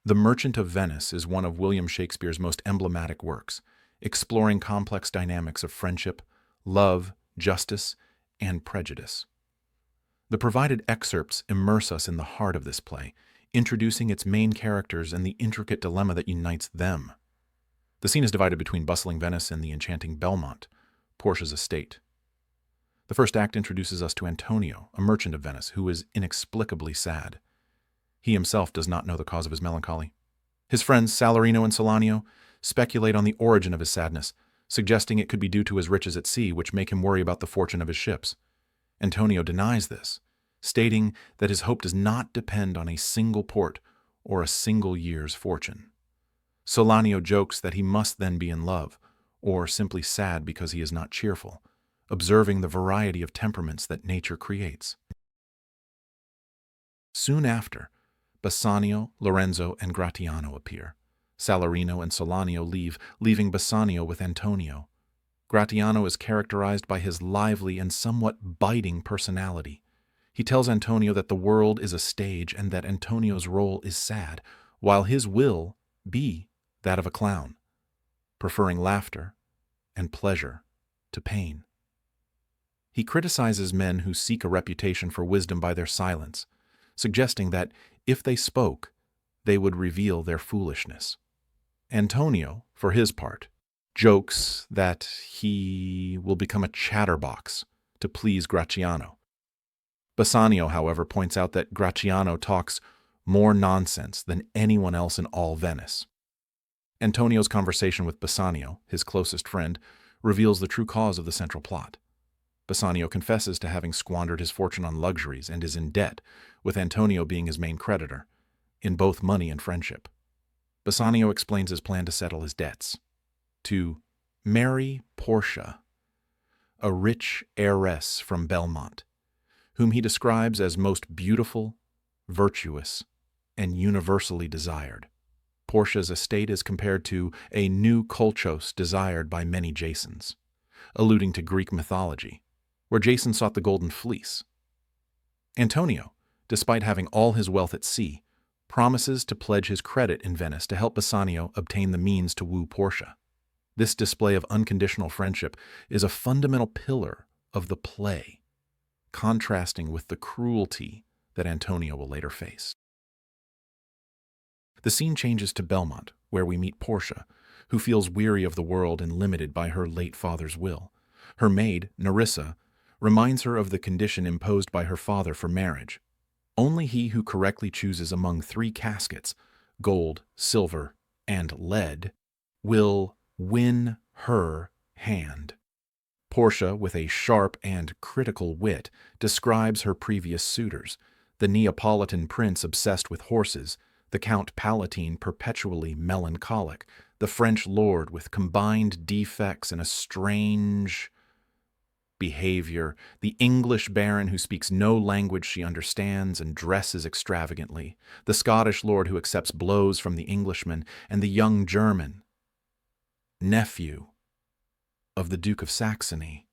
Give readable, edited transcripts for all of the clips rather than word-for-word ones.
The Merchant of Venice is one of William Shakespeare's most emblematic works, exploring complex dynamics of friendship, love, justice, and prejudice. The provided excerpts immerse us in the heart of this play, introducing its main characters and the intricate dilemma that unites them. The scene is divided between bustling Venice and the enchanting Belmont, Portia's estate. The first act introduces us to Antonio, a merchant of Venice, who is inexplicably sad. He himself does not know the cause of his melancholy. His friends Salarino and Solanio speculate on the origin of his sadness, suggesting it could be due to his riches at sea, which make him worry about the fortune of his ships. Antonio denies this, stating that his hope does not depend on a single port or a single year's fortune. Solanio jokes that he must then be in love, or simply sad because he is not cheerful, observing the variety of temperaments that nature creates. Soon after, Bassanio, Lorenzo, and Gratiano appear. Salarino and Solanio leave, leaving Bassanio with Antonio. Gratiano is characterized by his lively and somewhat biting personality. He tells Antonio that the world is a stage and that Antonio's role is sad, while his will be that of a clown, preferring laughter and pleasure to pain. He criticizes men who seek a reputation for wisdom by their silence, suggesting that if they spoke, they would reveal their foolishness. Antonio, for his part, jokes that he will become a chatterbox to please Gratiano. Bassanio, however, points out that Gratiano talks more nonsense than anyone else in all Venice. Antonio's conversation with Bassanio, his closest friend, reveals the true cause of the central plot. Bassanio confesses to having squandered his fortune on luxuries and is in debt, with Antonio being his main creditor, in both money and friendship. Bassanio explains his plan to settle his debts: to marry Portia, a rich heiress from Belmont, whom he describes as most beautiful, virtuous, and universally desired. Portia's estate is compared to a new Colchos desired by many Jasons, alluding to Greek mythology, where Jason sought the golden fleece. Antonio, despite having all his wealth at sea, promises to pledge his credit in Venice to help Bassanio obtain the means to woo Portia. This display of unconditional friendship is a fundamental pillar of the play, contrasting with the cruelty that Antonio will later face. The scene changes to Belmont, where we meet Portia, who feels weary of the world and limited by her late father's will. Her maid, Nerissa, reminds her of the condition imposed by her father for marriage. Only he who correctly chooses among 3 caskets, gold, silver, and lead, will win her hand. Portia, with a sharp and critical wit, describes her previous suitors: the Neapolitan prince obsessed with horses, the Count Palatine perpetually melancholic, the French lord with combined defects and a strange behavior, the English baron who speaks no language she understands and dresses extravagantly, the Scottish lord who accepts blows from the Englishman, and the young German, nephew of the Duke of Saxony,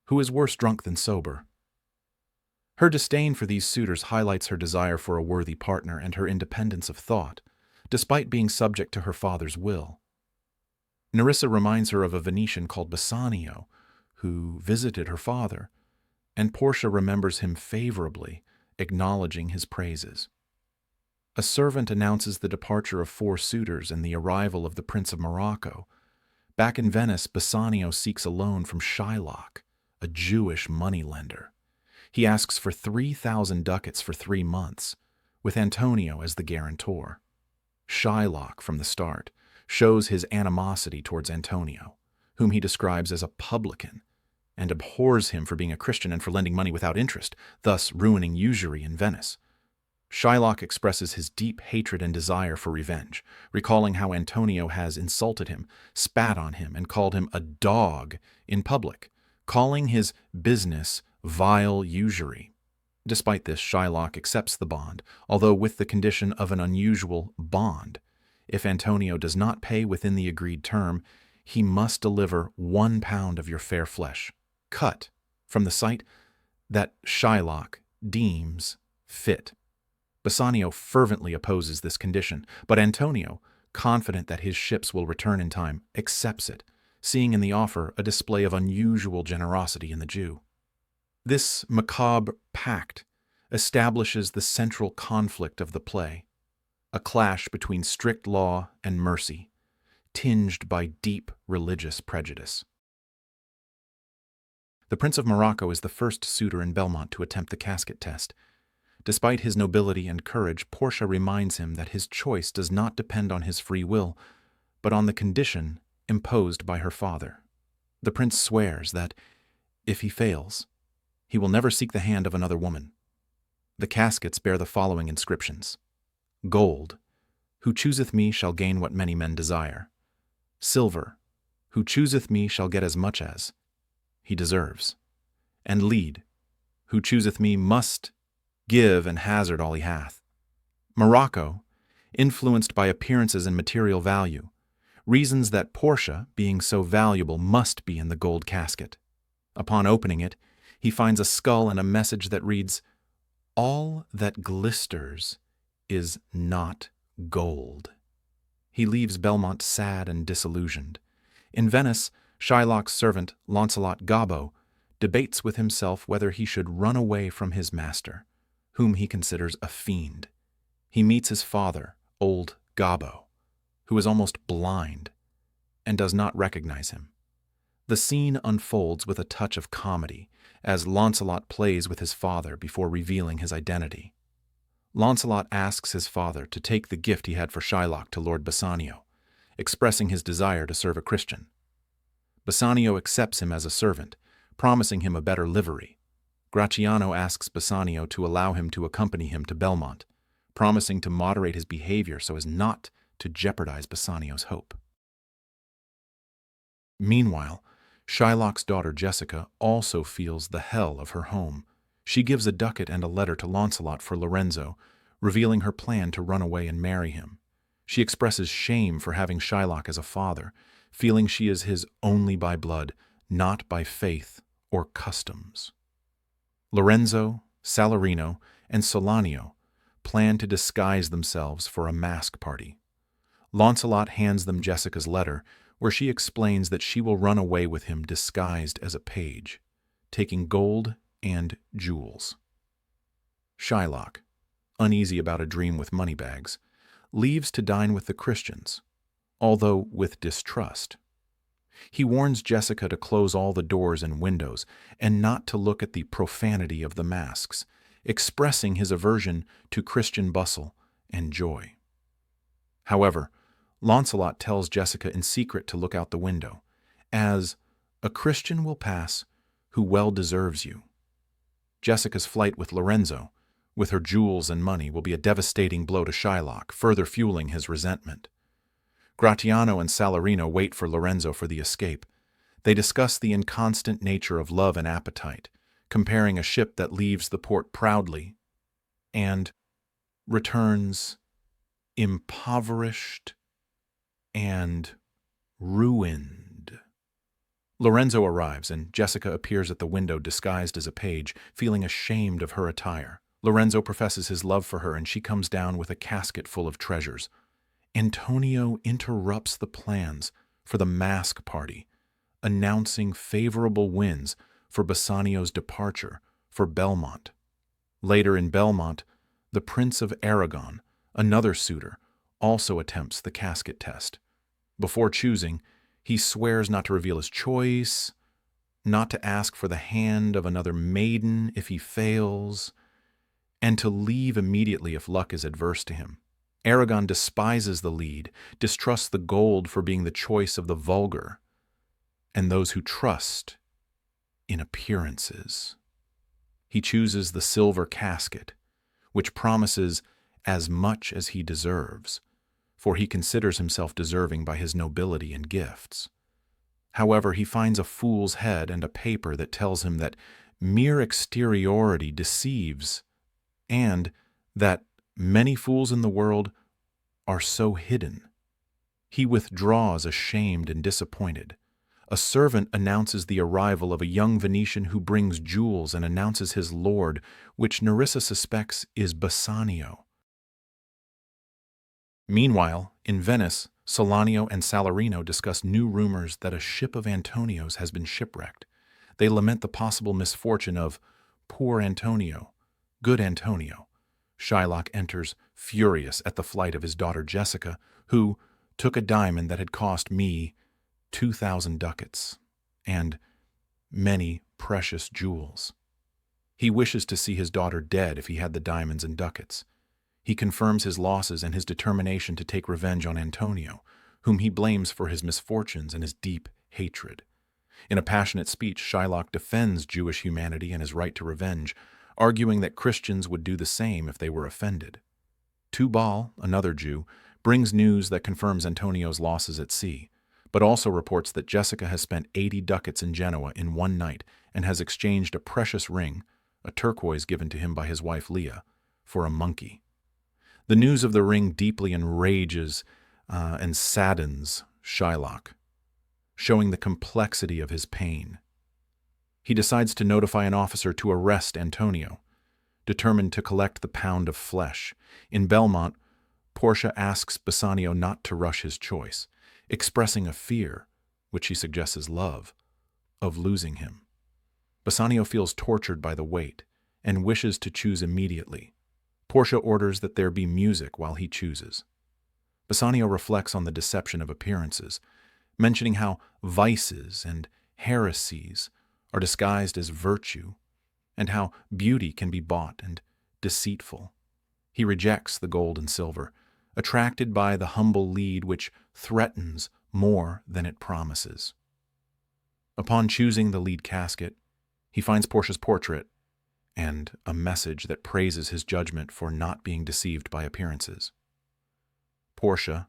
who is worse drunk than sober. Her disdain for these suitors highlights her desire for a worthy partner and her independence of thought, despite being subject to her father's will. Nerissa reminds her of a Venetian called Bassanio, who visited her father, and Portia remembers him favorably, acknowledging his praises. A servant announces the departure of 4 suitors and the arrival of the Prince of Morocco. Back in Venice, Bassanio seeks a loan from Shylock, a Jewish moneylender. He asks for 3,000 ducats for 3 months, with Antonio as the guarantor. Shylock, from the start, shows his animosity towards Antonio, whom he describes as a publican, and abhors him for being a Christian and for lending money without interest, thus ruining usury in Venice. Shylock expresses his deep hatred and desire for revenge, recalling how Antonio has insulted him, spat on him, and called him a dog in public, calling his business vile usury. Despite this, Shylock accepts the bond, although with the condition of an unusual bond. If Antonio does not pay within the agreed term, he must deliver 1 pound of your fair flesh, cut from the site that Shylock deems fit. Bassanio fervently opposes this condition, but Antonio, confident that his ships will return in time, accepts it, seeing in the offer a display of unusual generosity in the Jew. This macabre pact establishes the central conflict of the play, a clash between strict law and mercy, tinged by deep religious prejudice. The Prince of Morocco is the first suitor in Belmont to attempt the casket test. Despite his nobility and courage, Portia reminds him that his choice does not depend on his free will, but on the condition imposed by her father. The prince swears that, if he fails, he will never seek the hand of another woman. The caskets bear the following inscriptions: Gold, who chooseth me shall gain what many men desire. Silver, who chooseth me shall get as much as he deserves. And lead, who chooseth me must give and hazard all he hath. Morocco, influenced by appearances and material value, reasons that Portia, being so valuable, must be in the gold casket. Upon opening it, he finds a skull and a message that reads, "All that glisters is not gold." He leaves Belmont sad and disillusioned. In Venice, Shylock's servant, Launcelot Gobbo, debates with himself whether he should run away from his master, whom he considers a fiend. He meets his father, old Gobbo, who is almost blind and does not recognize him. The scene unfolds with a touch of comedy, as Launcelot plays with his father before revealing his identity. Launcelot asks his father to take the gift he had for Shylock to Lord Bassanio, expressing his desire to serve a Christian. Bassanio accepts him as a servant, promising him a better livery. Gratiano asks Bassanio to allow him to accompany him to Belmont, promising to moderate his behavior so as not to jeopardize Bassanio's hope. Meanwhile, Shylock's daughter Jessica also feels the hell of her home. She gives a ducat and a letter to Launcelot for Lorenzo, revealing her plan to run away and marry him. She expresses shame for having Shylock as a father, feeling she is his only by blood, not by faith or customs. Lorenzo, Salarino, and Solanio plan to disguise themselves for a mask party. Launcelot hands them Jessica's letter, where she explains that she will run away with him disguised as a page, taking gold and jewels. Shylock, uneasy about a dream with moneybags, leaves to dine with the Christians, although with distrust. He warns Jessica to close all the doors and windows and not to look at the profanity of the masks, expressing his aversion to Christian bustle and joy. However, Launcelot tells Jessica in secret to look out the window, as a Christian will pass who well deserves you. Jessica's flight with Lorenzo, with her jewels and money, will be a devastating blow to Shylock, further fueling his resentment. Gratiano and Salarino wait for Lorenzo for the escape. They discuss the inconstant nature of love and appetite, comparing a ship that leaves the port proudly and returns impoverished and ruined. Lorenzo arrives, and Jessica appears at the window disguised as a page, feeling ashamed of her attire. Lorenzo professes his love for her, and she comes down with a casket full of treasures. Antonio interrupts the plans for the mask party, announcing favorable winds for Bassanio's departure for Belmont. Later in Belmont, the Prince of Aragon, another suitor, also attempts the casket test. Before choosing, he swears not to reveal his choice, not to ask for the hand of another maiden if he fails, and to leave immediately if luck is adverse to him. Aragon despises the lead, distrusts the gold for being the choice of the vulgar, and those who trust in appearances. He chooses the silver casket, which promises as much as he deserves, for he considers himself deserving by his nobility and gifts. However, he finds a fool's head and a paper that tells him that mere exteriority deceives, and that many fools in the world are so hidden. He withdraws ashamed and disappointed. A servant announces the arrival of a young Venetian who brings jewels and announces his lord, which Nerissa suspects is Bassanio. Meanwhile, in Venice, Solanio and Salarino discuss new rumors that a ship of Antonio's has been shipwrecked. They lament the possible misfortune of poor Antonio, good Antonio. Shylock enters furious at the flight of his daughter Jessica, who took a diamond that had cost me 2,000 ducats and many precious jewels. He wishes to see his daughter dead if he had the diamonds and ducats. He confirms his losses and his determination to take revenge on Antonio, whom he blames for his misfortunes and his deep hatred. In a passionate speech, Shylock defends Jewish humanity and his right to revenge, arguing that Christians would do the same if they were offended. Tubal, another Jew, brings news that confirms Antonio's losses at sea, but also reports that Jessica has spent 80 ducats in Genoa in one night and has exchanged a precious ring, a turquoise given to him by his wife Leah, for a monkey. The news of the ring deeply enrages and saddens Shylock, showing the complexity of his pain. He decides to notify an officer to arrest Antonio, determined to collect the pound of flesh. In Belmont, Portia asks Bassanio not to rush his choice, expressing a fear, which she suggests is love, of losing him. Bassanio feels tortured by the wait and wishes to choose immediately. Portia orders that there be music while he chooses. Bassanio reflects on the deception of appearances, mentioning how vices and heresies are disguised as virtue, and how beauty can be bought and deceitful. He rejects the gold and silver, attracted by the humble lead which threatens more than it promises. Upon choosing the lead casket, he finds Portia's portrait and a message that praises his judgment for not being deceived by appearances. Portia,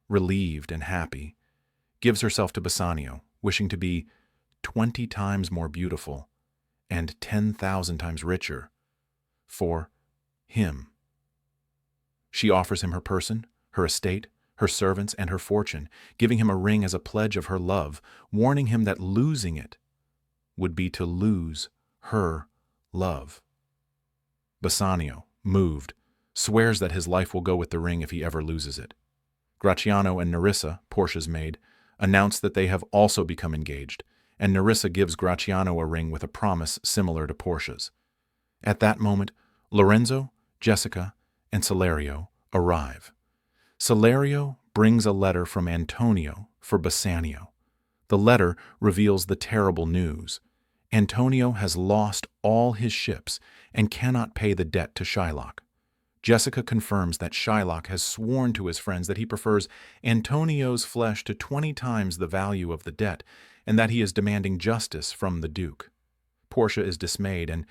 relieved and happy, gives herself to Bassanio, wishing to be 20 times more beautiful and 10,000 times richer for him. She offers him her person, her estate, her servants, and her fortune, giving him a ring as a pledge of her love, warning him that losing it would be to lose her love. Bassanio, moved, swears that his life will go with the ring if he ever loses it. Gratiano and Nerissa, Portia's maid, announce that they have also become engaged, and Nerissa gives Gratiano a ring with a promise similar to Portia's. At that moment, Lorenzo, Jessica, and Salario arrive. Salario brings a letter from Antonio for Bassanio. The letter reveals the terrible news. Antonio has lost all his ships and cannot pay the debt to Shylock. Jessica confirms that Shylock has sworn to his friends that he prefers Antonio's flesh to 20 times the value of the debt, and that he is demanding justice from the Duke. Portia is dismayed and,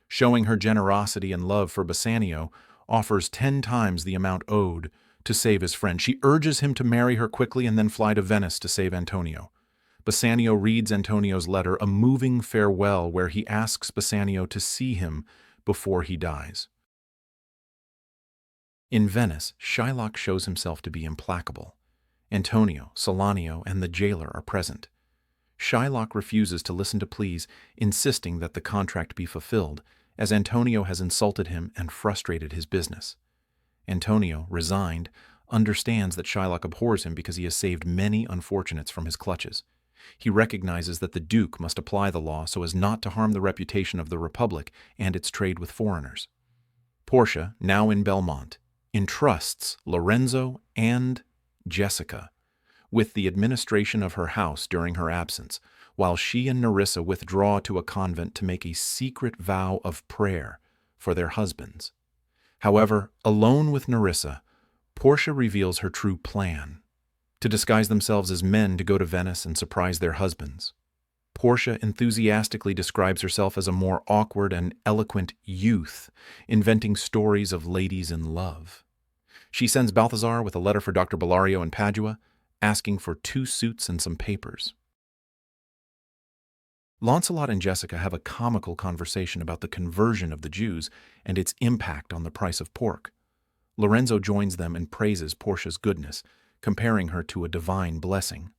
showing her generosity and love for Bassanio, offers 10 times the amount owed to save his friend. She urges him to marry her quickly and then fly to Venice to save Antonio. Bassanio reads Antonio's letter, a moving farewell where he asks Bassanio to see him before he dies. In Venice, Shylock shows himself to be implacable. Antonio, Solanio, and the jailer are present. Shylock refuses to listen to pleas, insisting that the contract be fulfilled, as Antonio has insulted him and frustrated his business. Antonio, resigned, understands that Shylock abhors him because he has saved many unfortunates from his clutches. He recognizes that the Duke must apply the law so as not to harm the reputation of the Republic and its trade with foreigners. Portia, now in Belmont, entrusts Lorenzo and Jessica with the administration of her house during her absence, while she and Nerissa withdraw to a convent to make a secret vow of prayer for their husbands. However, alone with Nerissa, Portia reveals her true plan: to disguise themselves as men to go to Venice and surprise their husbands. Portia enthusiastically describes herself as a more awkward and eloquent youth, inventing stories of ladies in love. She sends Balthazar with a letter for Dr. Bellario in Padua, asking for 2 suits and some papers. Lancelot and Jessica have a comical conversation about the conversion of the Jews and its impact on the price of pork. Lorenzo joins them and praises Portia's goodness, comparing her to a divine blessing.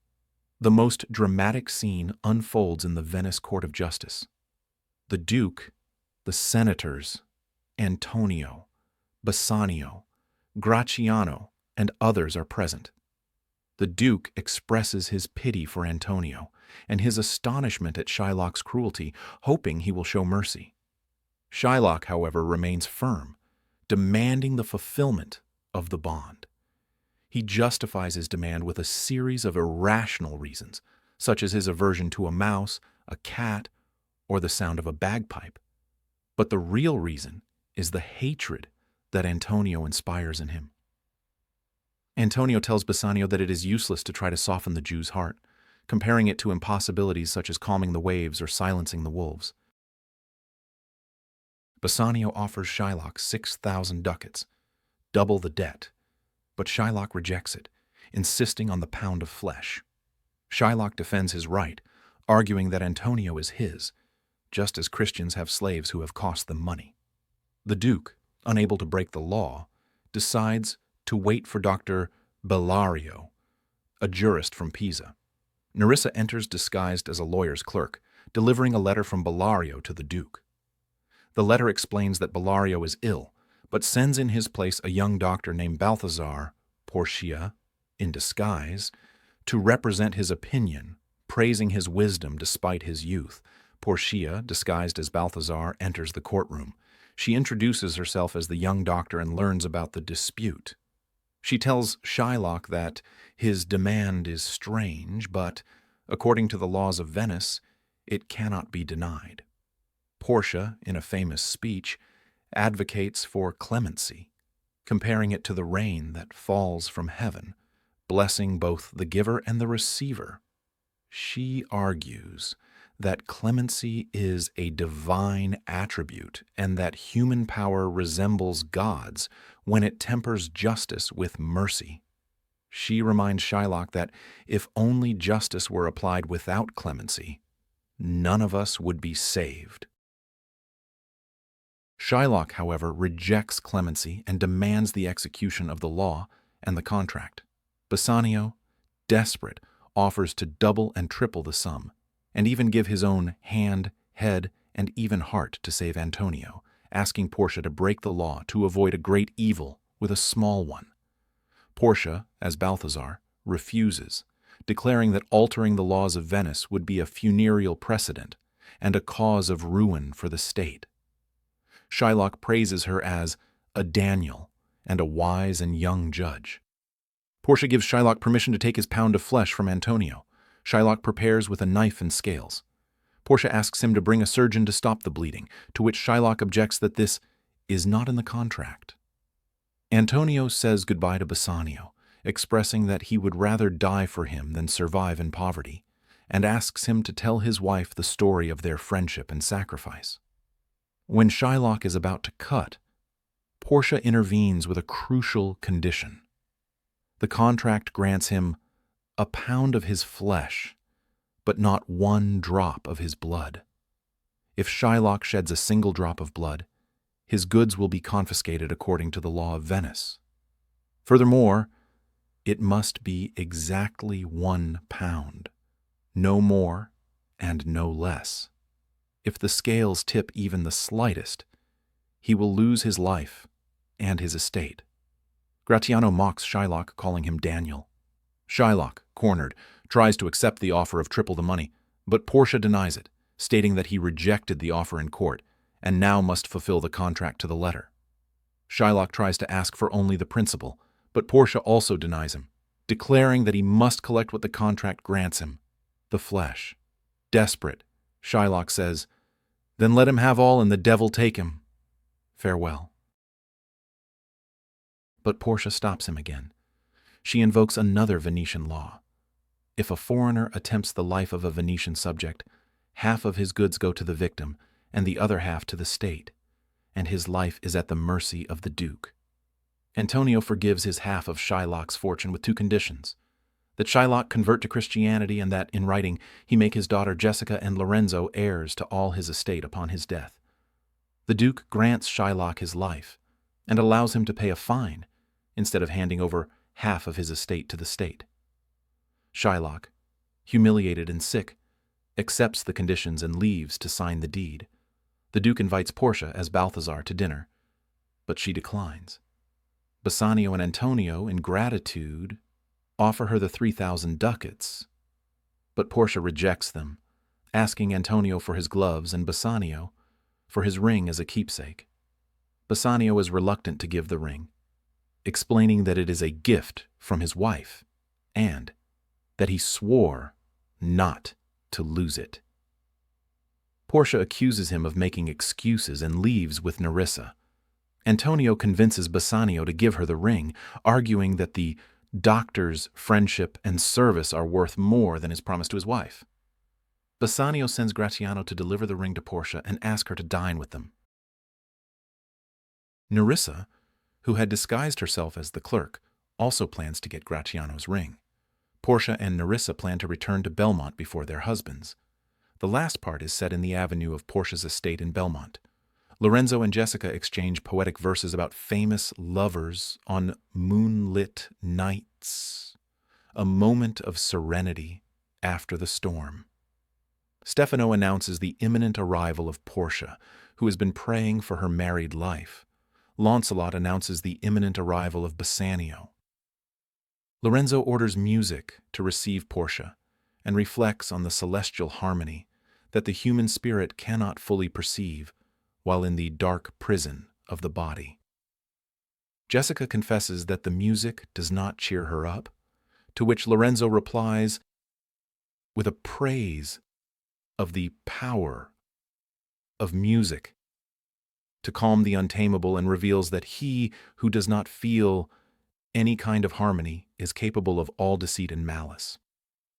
The most dramatic scene unfolds in the Venice Court of Justice. The Duke, the senators, Antonio, Bassanio, Gratiano, and others are present. The Duke expresses his pity for Antonio and his astonishment at Shylock's cruelty, hoping he will show mercy. Shylock, however, remains firm, demanding the fulfillment of the bond. He justifies his demand with a series of irrational reasons, such as his aversion to a mouse, a cat, or the sound of a bagpipe. But the real reason is the hatred that Antonio inspires in him. Antonio tells Bassanio that it is useless to try to soften the Jew's heart, comparing it to impossibilities such as calming the waves or silencing the wolves. Bassanio offers Shylock 6,000 ducats, double the debt, but Shylock rejects it, insisting on the pound of flesh. Shylock defends his right, arguing that Antonio is his, just as Christians have slaves who have cost them money. The Duke, unable to break the law, decides to wait for Dr. Bellario, a jurist from Pisa. Nerissa enters disguised as a lawyer's clerk, delivering a letter from Bellario to the Duke. The letter explains that Bellario is ill, but sends in his place a young doctor named Balthazar Portia, in disguise, to represent his opinion, praising his wisdom despite his youth. Portia, disguised as Balthazar, enters the courtroom. She introduces herself as the young doctor and learns about the dispute. She tells Shylock that his demand is strange, but, according to the laws of Venice, it cannot be denied. Portia, in a famous speech, advocates for clemency, comparing it to the rain that falls from heaven, blessing both the giver and the receiver. She argues that clemency is a divine attribute and that human power resembles God's when it tempers justice with mercy. She reminds Shylock that if only justice were applied without clemency, none of us would be saved. Shylock, however, rejects clemency and demands the execution of the law and the contract. Bassanio, desperate, offers to double and triple the sum, and even give his own hand, head, and even heart to save Antonio, asking Portia to break the law to avoid a great evil with a small one. Portia, as Balthazar, refuses, declaring that altering the laws of Venice would be a funereal precedent and a cause of ruin for the state. Shylock praises her as a Daniel and a wise and young judge. Portia gives Shylock permission to take his pound of flesh from Antonio. Shylock prepares with a knife and scales. Portia asks him to bring a surgeon to stop the bleeding, to which Shylock objects that this is not in the contract. Antonio says goodbye to Bassanio, expressing that he would rather die for him than survive in poverty, and asks him to tell his wife the story of their friendship and sacrifice. When Shylock is about to cut, Portia intervenes with a crucial condition. The contract grants him a pound of his flesh, but not one drop of his blood. If Shylock sheds a single drop of blood, his goods will be confiscated according to the law of Venice. Furthermore, it must be exactly 1 pound, no more and no less. If the scales tip even the slightest, he will lose his life and his estate. Gratiano mocks Shylock, calling him Daniel. Shylock, cornered, tries to accept the offer of triple the money, but Portia denies it, stating that he rejected the offer in court and now must fulfill the contract to the letter. Shylock tries to ask for only the principal, but Portia also denies him, declaring that he must collect what the contract grants him, the flesh. Desperate, Shylock says, "Then let him have all and the devil take him. Farewell." But Portia stops him again. She invokes another Venetian law. If a foreigner attempts the life of a Venetian subject, half of his goods go to the victim and the other half to the state, and his life is at the mercy of the Duke. Antonio forgives his half of Shylock's fortune with 2 conditions: that Shylock convert to Christianity and that, in writing, he make his daughter Jessica and Lorenzo heirs to all his estate upon his death. The Duke grants Shylock his life and allows him to pay a fine instead of handing over half of his estate to the state. Shylock, humiliated and sick, accepts the conditions and leaves to sign the deed. The Duke invites Portia as Balthazar to dinner, but she declines. Bassanio and Antonio, in gratitude, offer her the 3,000 ducats, but Portia rejects them, asking Antonio for his gloves and Bassanio for his ring as a keepsake. Bassanio is reluctant to give the ring, explaining that it is a gift from his wife and that he swore not to lose it. Portia accuses him of making excuses and leaves with Nerissa. Antonio convinces Bassanio to give her the ring, arguing that the doctor's friendship and service are worth more than his promise to his wife. Bassanio sends Gratiano to deliver the ring to Portia and ask her to dine with them. Nerissa, who had disguised herself as the clerk, also plans to get Gratiano's ring. Portia and Nerissa plan to return to Belmont before their husbands. The last part is set in the avenue of Portia's estate in Belmont. Lorenzo and Jessica exchange poetic verses about famous lovers on moonlit nights, a moment of serenity after the storm. Stefano announces the imminent arrival of Portia, who has been praying for her married life. Launcelot announces the imminent arrival of Bassanio. Lorenzo orders music to receive Portia and reflects on the celestial harmony that the human spirit cannot fully perceive while in the dark prison of the body. Jessica confesses that the music does not cheer her up, to which Lorenzo replies with a praise of the power of music to calm the untamable, and reveals that he who does not feel any kind of harmony is capable of all deceit and malice.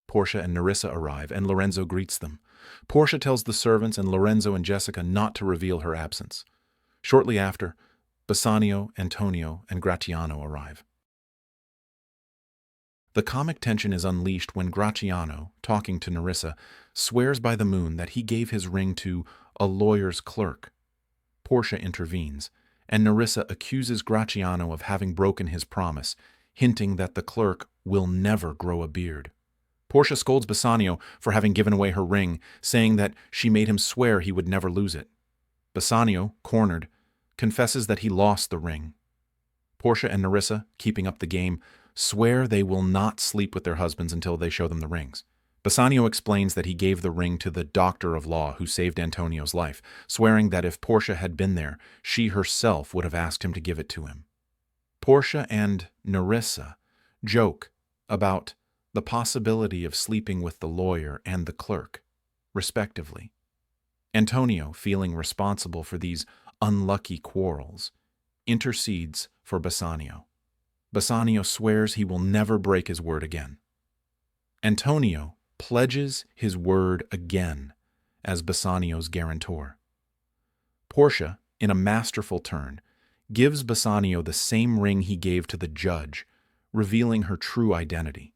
Portia and Nerissa arrive, and Lorenzo greets them. Portia tells the servants and Lorenzo and Jessica not to reveal her absence. Shortly after, Bassanio, Antonio, and Gratiano arrive. The comic tension is unleashed when Gratiano, talking to Nerissa, swears by the moon that he gave his ring to a lawyer's clerk. Portia intervenes, and Nerissa accuses Gratiano of having broken his promise, hinting that the clerk will never grow a beard. Portia scolds Bassanio for having given away her ring, saying that she made him swear he would never lose it. Bassanio, cornered, confesses that he lost the ring. Portia and Nerissa, keeping up the game, swear they will not sleep with their husbands until they show them the rings. Bassanio explains that he gave the ring to the doctor of law who saved Antonio's life, swearing that if Portia had been there, she herself would have asked him to give it to him. Portia and Nerissa joke about the possibility of sleeping with the lawyer and the clerk, respectively. Antonio, feeling responsible for these unlucky quarrels, intercedes for Bassanio. Bassanio swears he will never break his word again. Antonio pledges his word again as Bassanio's guarantor. Portia, in a masterful turn, gives Bassanio the same ring he gave to the judge, revealing her true identity.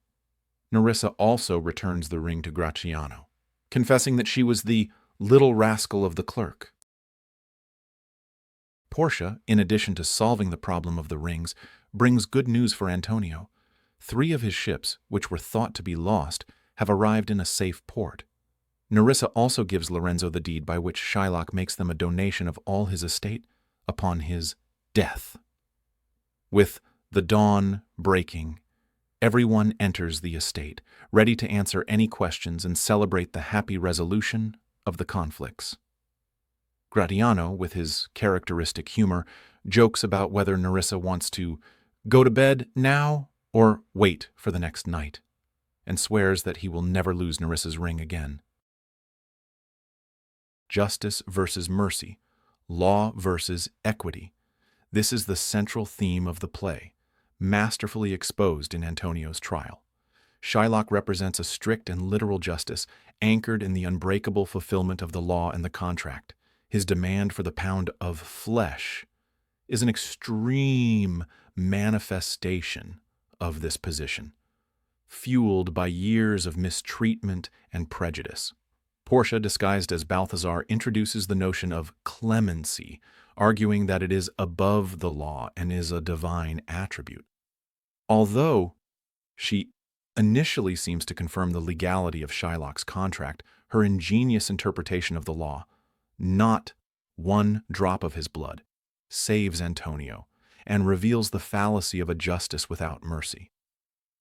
Nerissa also returns the ring to Gratiano, confessing that she was the little rascal of the clerk. Portia, in addition to solving the problem of the rings, brings good news for Antonio. 3 of his ships, which were thought to be lost, have arrived in a safe port. Nerissa also gives Lorenzo the deed by which Shylock makes them a donation of all his estate upon his death. With the dawn breaking, everyone enters the estate, ready to answer any questions and celebrate the happy resolution of the conflicts. Gratiano, with his characteristic humor, jokes about whether Nerissa wants to go to bed now or wait for the next night, and swears that he will never lose Nerissa's ring again. Justice versus mercy, law versus equity. This is the central theme of the play, masterfully exposed in Antonio's trial. Shylock represents a strict and literal justice, anchored in the unbreakable fulfillment of the law and the contract. His demand for the pound of flesh is an extreme manifestation of this position, fueled by years of mistreatment and prejudice. Portia, disguised as Balthazar, introduces the notion of clemency, arguing that it is above the law and is a divine attribute. Although she initially seems to confirm the legality of Shylock's contract, her ingenious interpretation of the law, not one drop of his blood, saves Antonio, and reveals the fallacy of a justice without mercy.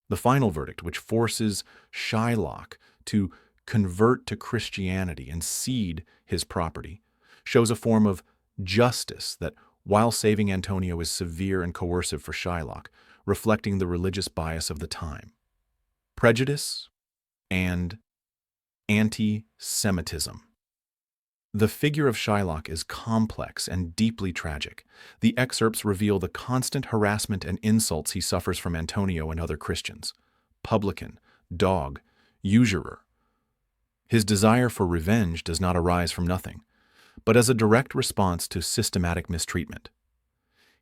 The final verdict, which forces Shylock to convert to Christianity and cede his property, shows a form of justice that, while saving Antonio, is severe and coercive for Shylock, reflecting the religious bias of the time. Prejudice and anti-Semitism. The figure of Shylock is complex and deeply tragic. The excerpts reveal the constant harassment and insults he suffers from Antonio and other Christians. Publican, dog, usurer. His desire for revenge does not arise from nothing, but as a direct response to systematic mistreatment.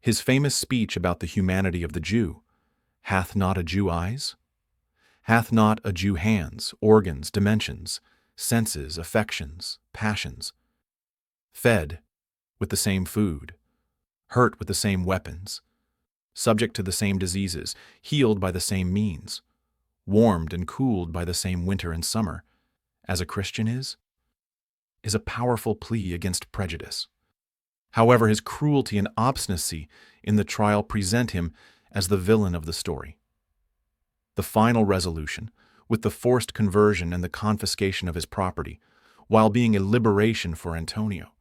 His famous speech about the humanity of the Jew, "Hath not a Jew eyes? Hath not a Jew hands, organs, dimensions, senses, affections, passions? Fed with the same food, hurt with the same weapons, subject to the same diseases, healed by the same means, warmed and cooled by the same winter and summer, as a Christian is a powerful plea against prejudice. However, his cruelty and obstinacy in the trial present him as the villain of the story. The final resolution, with the forced conversion and the confiscation of his property, while being a liberation for Antonio,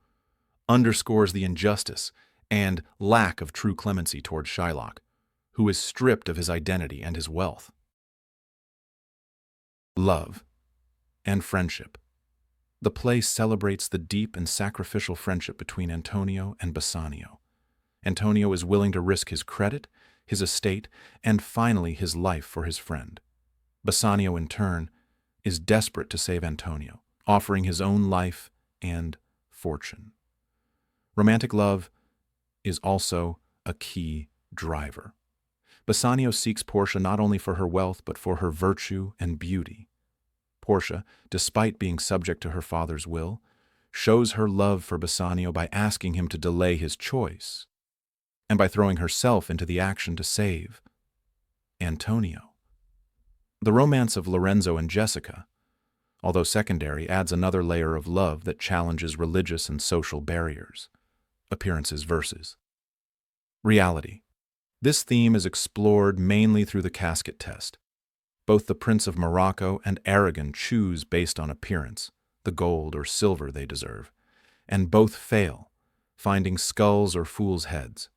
underscores the injustice and lack of true clemency towards Shylock, who is stripped of his identity and his wealth. Love and friendship. The play celebrates the deep and sacrificial friendship between Antonio and Bassanio. Antonio is willing to risk his credit, his estate, and finally his life for his friend. Bassanio, in turn, is desperate to save Antonio, offering his own life and fortune. Romantic love is also a key driver. Bassanio seeks Portia not only for her wealth, but for her virtue and beauty. Portia, despite being subject to her father's will, shows her love for Bassanio by asking him to delay his choice, and by throwing herself into the action to save Antonio. The romance of Lorenzo and Jessica, although secondary, adds another layer of love that challenges religious and social barriers. Appearances versus reality. This theme is explored mainly through the casket test. Both the Prince of Morocco and Aragon choose based on appearance, the gold or silver they deserve, and both fail, finding skulls or fools' heads.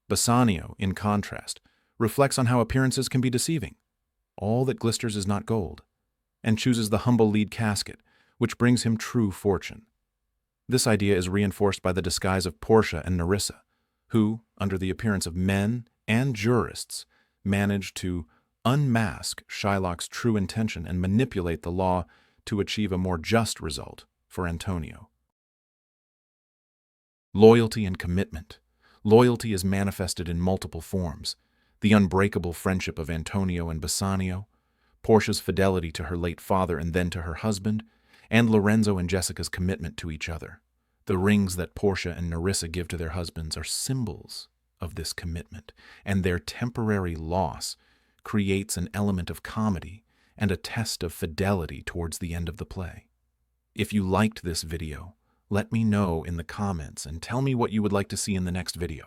Bassanio, in contrast, reflects on how appearances can be deceiving. All that glisters is not gold, and chooses the humble lead casket, which brings him true fortune. This idea is reinforced by the disguise of Portia and Nerissa, who, under the appearance of men and jurists, manage to unmask Shylock's true intention and manipulate the law to achieve a more just result for Antonio. Loyalty and commitment. Loyalty is manifested in multiple forms: the unbreakable friendship of Antonio and Bassanio, Portia's fidelity to her late father and then to her husband, and Lorenzo and Jessica's commitment to each other. The rings that Portia and Nerissa give to their husbands are symbols of this commitment, and their temporary loss creates an element of comedy and a test of fidelity towards the end of the play. If you liked this video, let me know in the comments and tell me what you would like to see in the next video.